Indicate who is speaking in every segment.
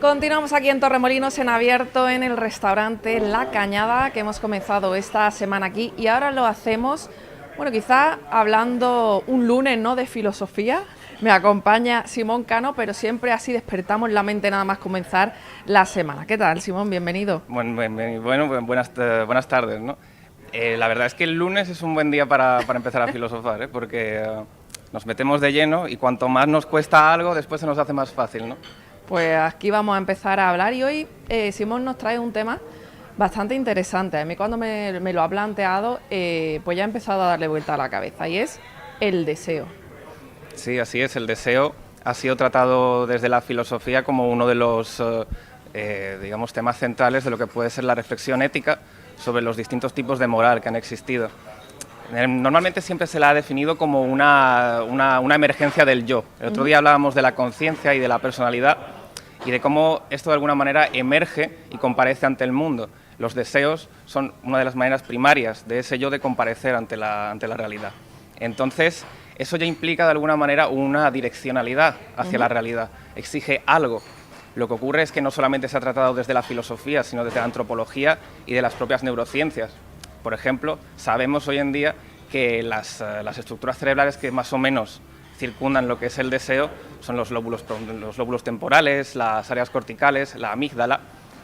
Speaker 1: Continuamos aquí en Torremolinos en abierto en el restaurante La Cañada, que hemos comenzado esta semana aquí, y ahora lo hacemos, bueno, quizá hablando un lunes, ¿no?, de filosofía. Me acompaña Simón Cano, pero siempre así despertamos la mente nada más comenzar la semana. ¿Qué tal, Simón? Bienvenido.
Speaker 2: Bueno, buenas tardes, ¿no? La verdad es que el lunes es un buen día para empezar a filosofar, ¿eh? Porque nos metemos de lleno y cuanto más nos cuesta algo, después se nos hace más fácil, ¿no?
Speaker 1: Pues aquí vamos a empezar a hablar y hoy Simón nos trae un tema bastante interesante. A mí cuando me lo ha planteado, pues ya he empezado a darle vuelta a la cabeza, y es el deseo.
Speaker 2: Sí, así es. El deseo ha sido tratado desde la filosofía como uno de los digamos, temas centrales de lo que puede ser la reflexión ética sobre los distintos tipos de moral que han existido. Normalmente siempre se la ha definido como una emergencia del yo. El otro día hablábamos de la conciencia y de la personalidad y de cómo esto de alguna manera emerge y comparece ante el mundo. Los deseos son una de las maneras primarias de ese yo de comparecer ante la realidad. Entonces, eso ya implica de alguna manera una direccionalidad hacia la realidad, exige algo. Lo que ocurre es que no solamente se ha tratado desde la filosofía, sino desde la antropología y de las propias neurociencias. Por ejemplo, sabemos hoy en día que las estructuras cerebrales que más o menos circundan lo que es el deseo son los lóbulos temporales, las áreas corticales, la amígdala.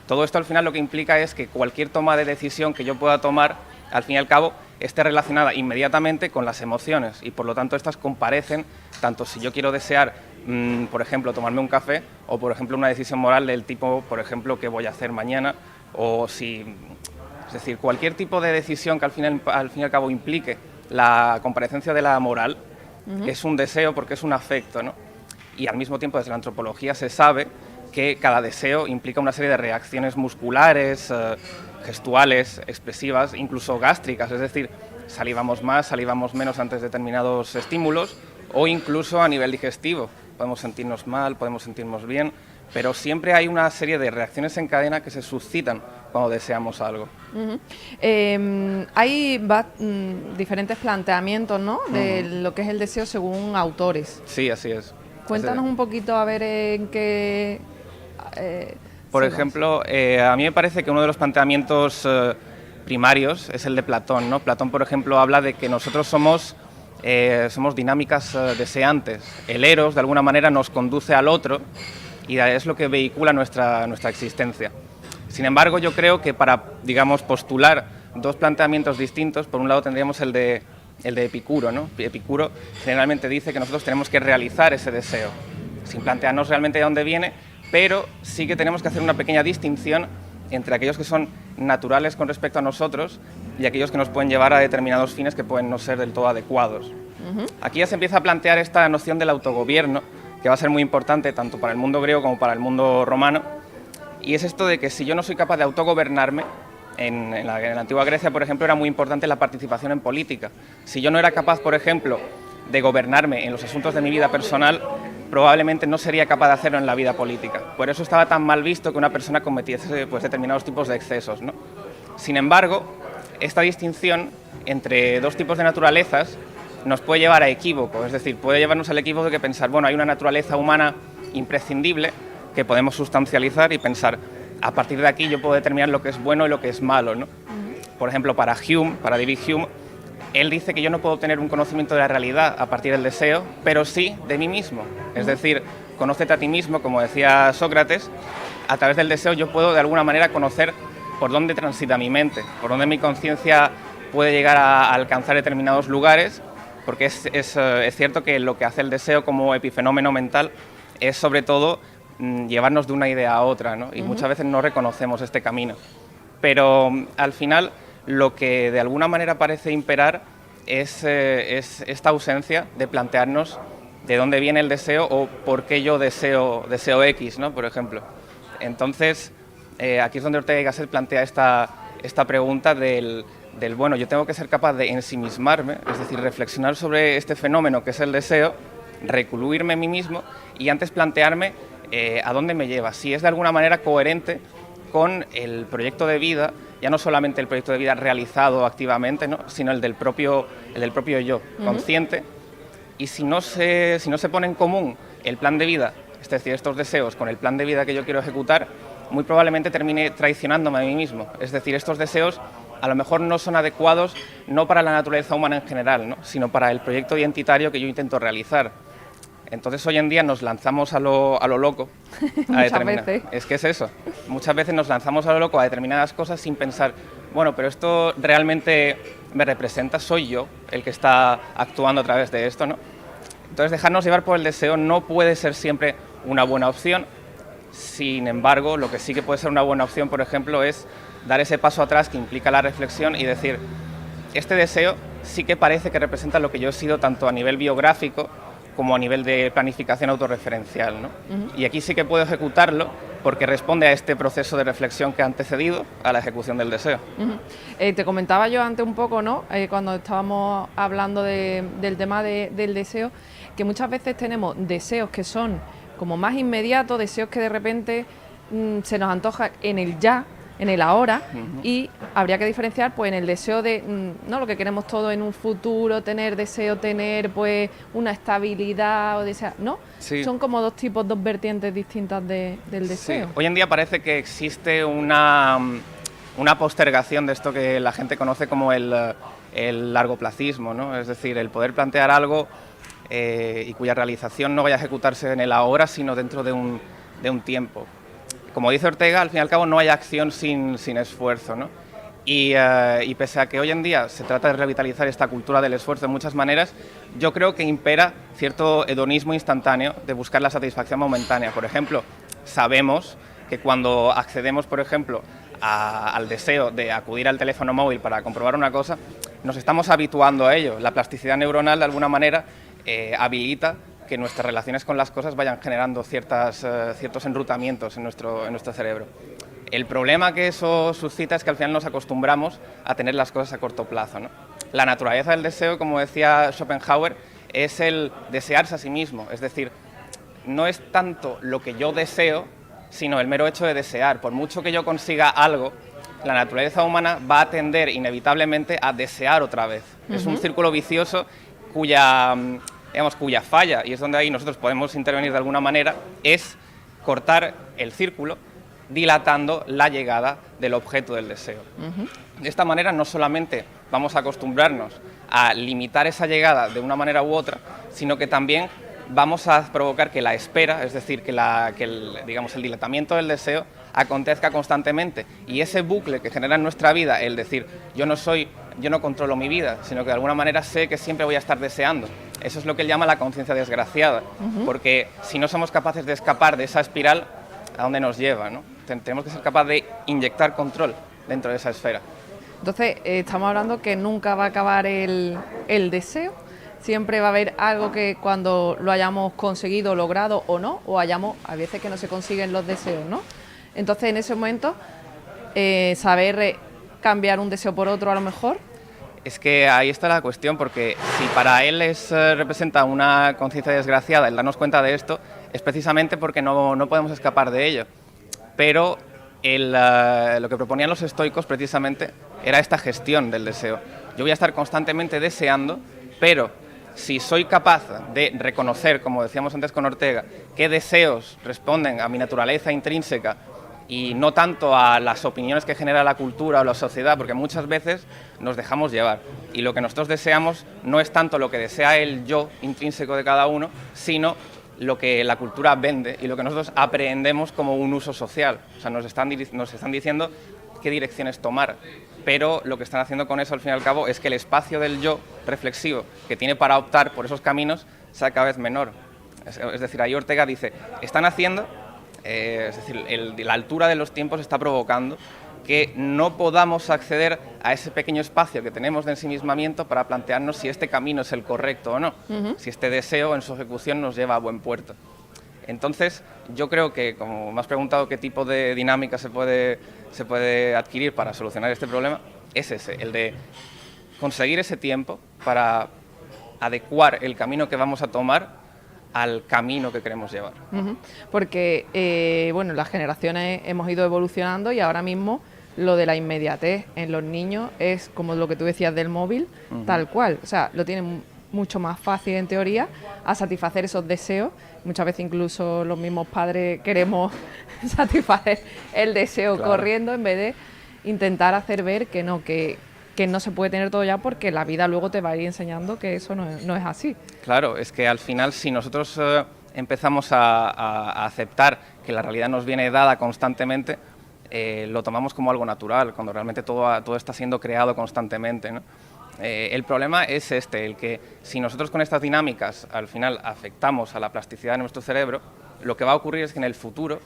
Speaker 2: Todo esto al final lo que implica es que cualquier toma de decisión que yo pueda tomar, al fin y al cabo, esté relacionada inmediatamente con las emociones, y por lo tanto estas comparecen tanto si yo quiero desear, por ejemplo, tomarme un café, o por ejemplo una decisión moral del tipo, por ejemplo, qué voy a hacer mañana, o si... Es decir, cualquier tipo de decisión que al fin y al cabo implique la comparecencia de la moral es un deseo porque es un afecto, ¿no? Y al mismo tiempo desde la antropología se sabe que cada deseo implica una serie de reacciones musculares, gestuales, expresivas, incluso gástricas, es decir, salivamos más, salivamos menos ante determinados estímulos, o incluso a nivel digestivo. Podemos sentirnos mal, podemos sentirnos bien, pero siempre hay una serie de reacciones en cadena que se suscitan cuando deseamos algo.
Speaker 1: Hay diferentes planteamientos, ¿no?, de lo que es el deseo según autores.
Speaker 2: Sí, así es.
Speaker 1: Cuéntanos un poquito a ver en qué...
Speaker 2: Por ejemplo, a mí me parece que uno de los planteamientos primarios es el de Platón, ¿no? Platón, por ejemplo, habla de que nosotros somos dinámicas deseantes. El eros, de alguna manera, nos conduce al otro y es lo que vehicula nuestra existencia. Sin embargo, yo creo que para, digamos, postular dos planteamientos distintos, por un lado tendríamos el de Epicuro, ¿no? Epicuro generalmente dice que nosotros tenemos que realizar ese deseo, sin plantearnos realmente de dónde viene, pero sí que tenemos que hacer una pequeña distinción entre aquellos que son naturales con respecto a nosotros y aquellos que nos pueden llevar a determinados fines que pueden no ser del todo adecuados. Aquí ya se empieza a plantear esta noción del autogobierno, que va a ser muy importante tanto para el mundo griego como para el mundo romano, y es esto de que si yo no soy capaz de autogobernarme, en la antigua Grecia, por ejemplo, era muy importante la participación en política. Si yo no era capaz, por ejemplo, de gobernarme en los asuntos de mi vida personal, probablemente no sería capaz de hacerlo en la vida política. Por eso estaba tan mal visto que una persona cometiese pues, determinados tipos de excesos, ¿no? Sin embargo, esta distinción entre dos tipos de naturalezas nos puede llevar a equívoco, es decir, puede llevarnos al equívoco de pensar, bueno, hay una naturaleza humana imprescindible que podemos sustancializar y pensar, a partir de aquí yo puedo determinar lo que es bueno y lo que es malo, ¿no? Por ejemplo, para David Hume, él dice que yo no puedo obtener un conocimiento de la realidad a partir del deseo, pero sí de mí mismo. Es decir, conócete a ti mismo, como decía Sócrates, a través del deseo yo puedo de alguna manera conocer por dónde transita mi mente, por dónde mi conciencia puede llegar a alcanzar determinados lugares, porque es cierto que lo que hace el deseo como epifenómeno mental es sobre todo llevarnos de una idea a otra, ¿no? Y muchas veces no reconocemos este camino. Pero al final lo que de alguna manera parece imperar es esta ausencia de plantearnos de dónde viene el deseo o por qué yo deseo X, ¿no? Por ejemplo. Entonces, aquí es donde Ortega y Gasset plantea esta pregunta del bueno, yo tengo que ser capaz de ensimismarme, es decir, reflexionar sobre este fenómeno que es el deseo, recluirme en mí mismo y antes plantearme a dónde me lleva, si es de alguna manera coherente con el proyecto de vida, ya no solamente el proyecto de vida realizado activamente, ¿no?, sino el del propio yo, consciente, y si no se pone en común el plan de vida es decir, estos deseos con el plan de vida que yo quiero ejecutar, muy probablemente termine traicionándome a mí mismo. Es decir, estos deseos a lo mejor no son adecuados no para la naturaleza humana en general, ¿no?, sino para el proyecto identitario que yo intento realizar. Entonces hoy en día nos lanzamos a lo loco a determinar.
Speaker 1: Veces.
Speaker 2: Es que es eso. Muchas veces nos lanzamos a lo loco a determinadas cosas sin pensar, bueno, pero esto realmente me representa, soy yo el que está actuando a través de esto, ¿no? Entonces dejarnos llevar por el deseo no puede ser siempre una buena opción. Sin embargo, lo que sí que puede ser una buena opción, por ejemplo, es dar ese paso atrás que implica la reflexión y decir, este deseo sí que parece que representa lo que yo he sido tanto a nivel biográfico como a nivel de planificación autorreferencial, ¿no? Y aquí sí que puedo ejecutarlo porque responde a este proceso de reflexión que ha antecedido a la ejecución del deseo.
Speaker 1: Te comentaba yo antes un poco, ¿no?, cuando estábamos hablando del tema del deseo, que muchas veces tenemos deseos que son como más inmediatos, deseos que de repente se nos antoja en el ya, en el ahora, y habría que diferenciar pues en el deseo de no lo que queremos todo en un futuro, tener pues una estabilidad o deseo, ¿no?
Speaker 2: Sí.
Speaker 1: Son como dos vertientes distintas del deseo.
Speaker 2: Sí. Hoy en día parece que existe una postergación de esto que la gente conoce como el largoplacismo, ¿no? Es decir, el poder plantear algo y cuya realización no vaya a ejecutarse en el ahora, sino dentro de un tiempo. Como dice Ortega, al fin y al cabo no hay acción sin esfuerzo, ¿no? Y pese a que hoy en día se trata de revitalizar esta cultura del esfuerzo de muchas maneras, yo creo que impera cierto hedonismo instantáneo de buscar la satisfacción momentánea. Por ejemplo, sabemos que cuando accedemos, por ejemplo, al deseo de acudir al teléfono móvil para comprobar una cosa, nos estamos habituando a ello. La plasticidad neuronal, de alguna manera, habilita que nuestras relaciones con las cosas vayan generando ciertos enrutamientos en nuestro cerebro. El problema que eso suscita es que al final nos acostumbramos a tener las cosas a corto plazo, ¿no? La naturaleza del deseo, como decía Schopenhauer, es el desearse a sí mismo, es decir, no es tanto lo que yo deseo, sino el mero hecho de desear. Por mucho que yo consiga algo, la naturaleza humana va a tender inevitablemente a desear otra vez. Es un círculo vicioso cuya falla, y es donde ahí nosotros podemos intervenir de alguna manera, es cortar el círculo dilatando la llegada del objeto del deseo. De esta manera no solamente vamos a acostumbrarnos a limitar esa llegada de una manera u otra, sino que también vamos a provocar que la espera, es decir, que el dilatamiento del deseo acontezca constantemente, y ese bucle que genera en nuestra vida, el decir yo no controlo mi vida, sino que de alguna manera sé que siempre voy a estar deseando. Eso es lo que él llama la conciencia desgraciada, porque si no somos capaces de escapar de esa espiral, ¿a dónde nos lleva, ¿no? Tenemos que ser capaces de inyectar control dentro de esa esfera.
Speaker 1: Entonces, estamos hablando que nunca va a acabar el deseo, siempre va a haber algo que cuando lo hayamos conseguido, logrado o no, o a veces que no se consiguen los deseos, ¿no? Entonces, en ese momento, saber cambiar un deseo por otro a lo mejor.
Speaker 2: Es que ahí está la cuestión, porque si para él representa una conciencia desgraciada el darnos cuenta de esto, es precisamente porque no podemos escapar de ello. Pero lo que proponían los estoicos precisamente era esta gestión del deseo. Yo voy a estar constantemente deseando, pero si soy capaz de reconocer, como decíamos antes con Ortega, qué deseos responden a mi naturaleza intrínseca y no tanto a las opiniones que genera la cultura o la sociedad, porque muchas veces nos dejamos llevar y lo que nosotros deseamos no es tanto lo que desea el yo intrínseco de cada uno, sino lo que la cultura vende y lo que nosotros aprendemos como un uso social. O sea, nos están diciendo qué direcciones tomar, pero lo que están haciendo con eso al fin y al cabo es que el espacio del yo reflexivo que tiene para optar por esos caminos sea cada vez menor. Es decir, ahí Ortega dice, están haciendo, es decir, la altura de los tiempos está provocando que no podamos acceder a ese pequeño espacio que tenemos de ensimismamiento para plantearnos si este camino es el correcto o no, si este deseo en su ejecución nos lleva a buen puerto. Entonces, yo creo que, como me has preguntado qué tipo de dinámica se puede adquirir para solucionar este problema, es ese, el de conseguir ese tiempo para adecuar el camino que vamos a tomar al camino que queremos llevar.
Speaker 1: Porque, bueno, las generaciones hemos ido evolucionando y ahora mismo lo de la inmediatez en los niños es como lo que tú decías del móvil, tal cual. O sea, lo tienen mucho más fácil en teoría a satisfacer esos deseos. Muchas veces incluso los mismos padres queremos satisfacer el deseo
Speaker 2: claro,
Speaker 1: corriendo en vez de intentar hacer ver que no se puede tener todo ya, porque la vida luego te va a ir enseñando que eso no es así.
Speaker 2: Claro, es que al final si nosotros empezamos a aceptar que la realidad nos viene dada constantemente, lo tomamos como algo natural, cuando realmente todo está siendo creado constantemente, ¿no? El problema es el que si nosotros con estas dinámicas al final afectamos a la plasticidad de nuestro cerebro, lo que va a ocurrir es que en el futuro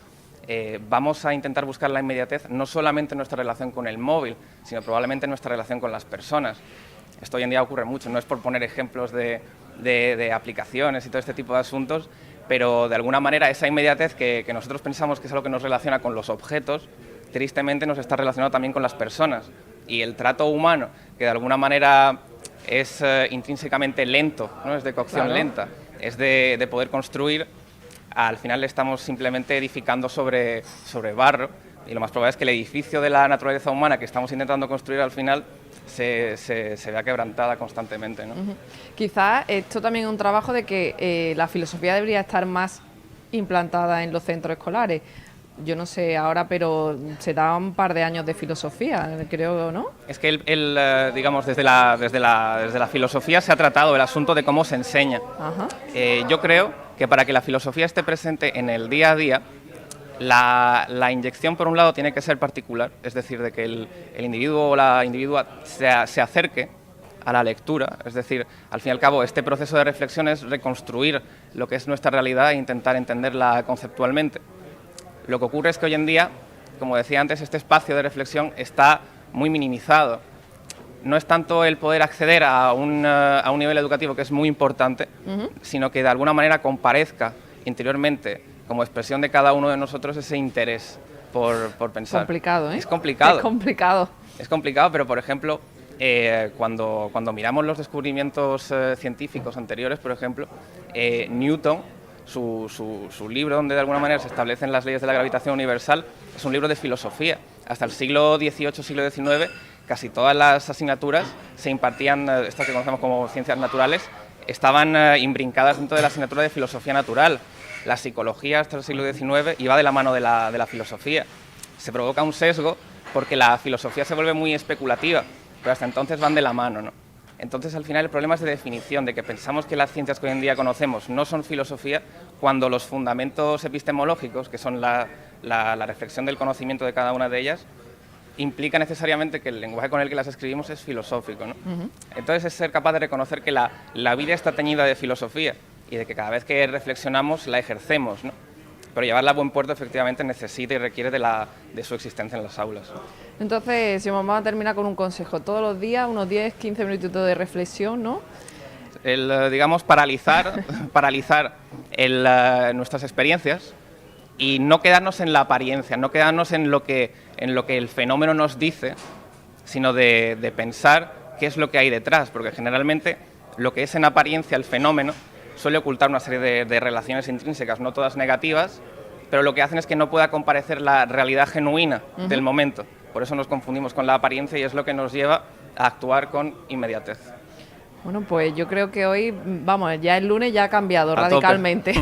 Speaker 2: vamos a intentar buscar la inmediatez no solamente en nuestra relación con el móvil, sino probablemente en nuestra relación con las personas. Esto hoy en día ocurre mucho, no es por poner ejemplos de aplicaciones y todo este tipo de asuntos, pero de alguna manera esa inmediatez que nosotros pensamos que es algo que nos relaciona con los objetos, tristemente nos está relacionado también con las personas. Y el trato humano, que de alguna manera es intrínsecamente lento, ¿no? Es de cocción
Speaker 1: claro,
Speaker 2: lenta, es de poder construir, al final estamos simplemente edificando sobre barro, y lo más probable es que el edificio de la naturaleza humana que estamos intentando construir al final se vea quebrantada constantemente, ¿no?
Speaker 1: Quizás esto también es un trabajo de que la filosofía debería estar más implantada en los centros escolares. Yo no sé ahora, pero se da un par de años de filosofía, creo, ¿no?
Speaker 2: Es que digamos, desde la filosofía se ha tratado el asunto de cómo se enseña.
Speaker 1: Ajá.
Speaker 2: Yo creo que para que la filosofía esté presente en el día a día, la inyección, por un lado, tiene que ser particular, es decir, de que el individuo o la individua se acerque a la lectura, es decir, al fin y al cabo, este proceso de reflexión es reconstruir lo que es nuestra realidad e intentar entenderla conceptualmente. Lo que ocurre es que hoy en día, como decía antes, este espacio de reflexión está muy minimizado. No es tanto el poder acceder a un nivel educativo, que es muy importante, sino que de alguna manera comparezca interiormente como expresión de cada uno de nosotros ese interés por pensar.
Speaker 1: Complicado, ¿eh?
Speaker 2: Es complicado.
Speaker 1: Es complicado.
Speaker 2: Es complicado, pero por ejemplo, cuando miramos los descubrimientos científicos anteriores, por ejemplo, Newton, su libro donde de alguna manera se establecen las leyes de la gravitación universal, es un libro de filosofía. Hasta el siglo XVIII, siglo XIX, casi todas las asignaturas se impartían, estas que conocemos como ciencias naturales, estaban imbrincadas dentro de la asignatura de filosofía natural. La psicología hasta el siglo XIX iba de la mano de la filosofía. Se provoca un sesgo porque la filosofía se vuelve muy especulativa, pero hasta entonces van de la mano, ¿no? Entonces, al final, el problema es de definición, de que pensamos que las ciencias que hoy en día conocemos no son filosofía, cuando los fundamentos epistemológicos, que son la reflexión del conocimiento de cada una de ellas, implica necesariamente que el lenguaje con el que las escribimos es filosófico, ¿no? Entonces, es ser capaz de reconocer que la vida está teñida de filosofía y de que cada vez que reflexionamos la ejercemos, ¿no? Pero llevarla a buen puerto efectivamente necesita y requiere de su existencia en las aulas.
Speaker 1: Entonces, si vamos a terminar con un consejo, todos los días, unos 10, 15 minutitos de reflexión, ¿no?
Speaker 2: Digamos, paralizar nuestras experiencias y no quedarnos en la apariencia, no quedarnos en lo que el fenómeno nos dice, sino de pensar qué es lo que hay detrás, porque generalmente lo que es en apariencia el fenómeno suele ocultar una serie de relaciones intrínsecas, no todas negativas, pero lo que hacen es que no pueda comparecer la realidad genuina del momento. Por eso nos confundimos con la apariencia y es lo que nos lleva a actuar con inmediatez.
Speaker 1: Bueno, pues yo creo que hoy, vamos, ya el lunes ya ha cambiado
Speaker 2: A
Speaker 1: radicalmente.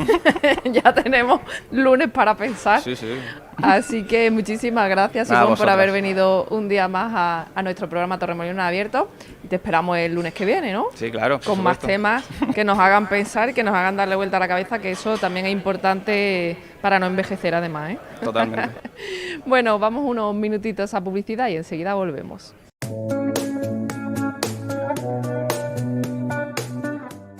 Speaker 1: Ya tenemos lunes para pensar.
Speaker 2: Sí, sí.
Speaker 1: Así que muchísimas gracias,
Speaker 2: Nada,
Speaker 1: Simón, por
Speaker 2: vosotras.
Speaker 1: haber venido un día más a nuestro programa Torremolinos Abierto. Y te esperamos el lunes que viene, ¿no?
Speaker 2: Sí, claro.
Speaker 1: Con más temas que nos hagan pensar y que nos hagan darle vuelta a la cabeza, que eso también es importante para no envejecer, además, ¿eh?
Speaker 2: Totalmente.
Speaker 1: Bueno, vamos unos minutitos a publicidad y enseguida volvemos.